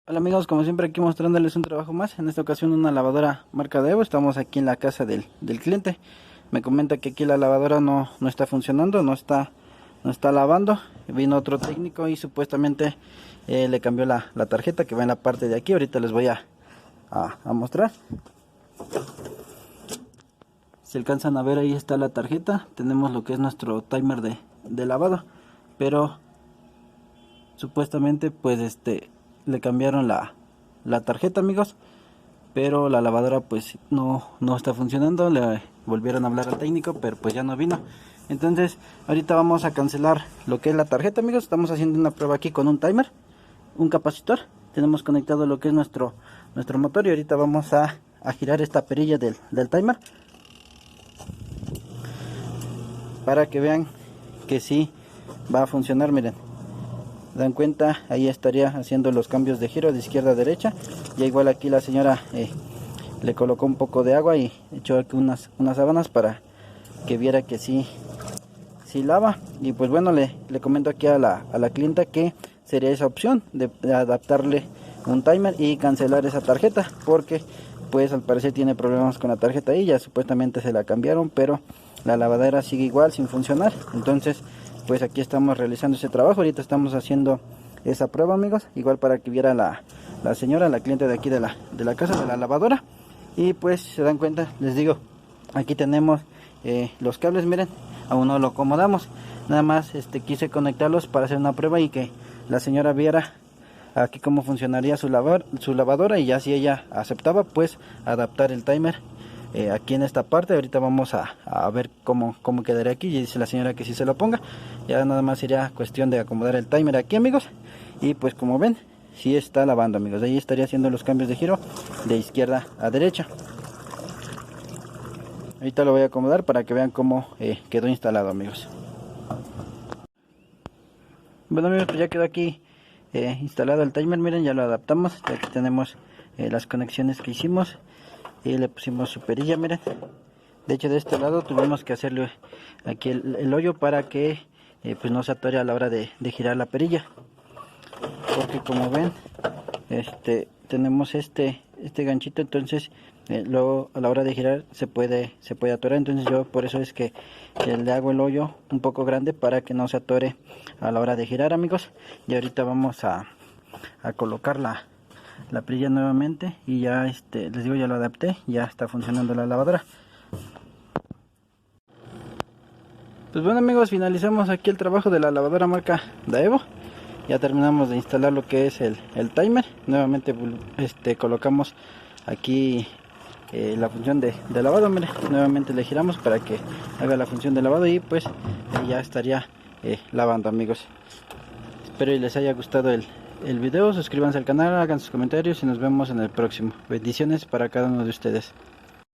Hola amigos, como siempre aquí mostrándoles un trabajo más, en esta ocasión una lavadora marca de Evo. Estamos aquí en la casa del cliente. Me comenta que aquí la lavadora no está funcionando, no está lavando. Vino otro técnico y supuestamente le cambió la tarjeta que va en la parte de aquí. Ahorita les voy a mostrar. Si alcanzan a ver, ahí está la tarjeta. Tenemos lo que es nuestro timer de lavado, pero supuestamente pues le cambiaron la tarjeta, amigos, pero la lavadora pues no está funcionando. Le volvieron a hablar al técnico, pero pues ya no vino. Entonces ahorita vamos a cancelar lo que es la tarjeta, amigos. Estamos haciendo una prueba aquí con un timer, un capacitor. Tenemos conectado lo que es nuestro motor y ahorita vamos a girar esta perilla del timer para que vean que sí va a funcionar. Miren, dan cuenta, ahí estaría haciendo los cambios de giro de izquierda a derecha. Ya igual aquí la señora le colocó un poco de agua y echó aquí unas sábanas para que viera que sí lava. Y pues bueno, le comento aquí a la clienta que sería esa opción de adaptarle un timer y cancelar esa tarjeta, porque pues al parecer tiene problemas con la tarjeta y ya supuestamente se la cambiaron, pero la lavadera sigue igual sin funcionar. Entonces pues aquí estamos realizando ese trabajo. Ahorita estamos haciendo esa prueba, amigos, igual para que viera la señora, la cliente de aquí de la casa, de la lavadora. Y pues se dan cuenta, les digo, aquí tenemos los cables. Miren, aún no lo acomodamos, nada más quise conectarlos para hacer una prueba y que la señora viera aquí cómo funcionaría su lavadora, y ya si ella aceptaba pues adaptar el timer aquí en esta parte. Ahorita vamos a ver cómo quedaría aquí, y dice la señora que si se lo ponga. Ya nada más sería cuestión de acomodar el timer aquí, amigos, y pues como ven sí está lavando, amigos. Ahí estaría haciendo los cambios de giro de izquierda a derecha. Ahorita lo voy a acomodar para que vean cómo quedó instalado, amigos. Bueno, amigos, pues ya quedó aquí instalado el timer. Miren, ya lo adaptamos. Ya aquí tenemos las conexiones que hicimos y le pusimos su perilla. Miren, de hecho de este lado tuvimos que hacerle aquí el hoyo para que pues no se atore a la hora de girar la perilla, porque como ven tenemos este ganchito. Entonces luego a la hora de girar se puede atorar. Entonces yo por eso es que le hago el hoyo un poco grande para que no se atore a la hora de girar, amigos. Y ahorita vamos a colocar la perilla nuevamente, y ya les digo, ya lo adapté, ya está funcionando la lavadora. Pues bueno, amigos, finalizamos aquí el trabajo de la lavadora marca Daewoo. Ya terminamos de instalar lo que es el timer. Nuevamente colocamos aquí la función de lavado. Mire, nuevamente le giramos para que haga la función de lavado y pues ya estaría lavando, amigos. Espero y les haya gustado el video. Suscríbanse al canal, hagan sus comentarios y nos vemos en el próximo. Bendiciones para cada uno de ustedes.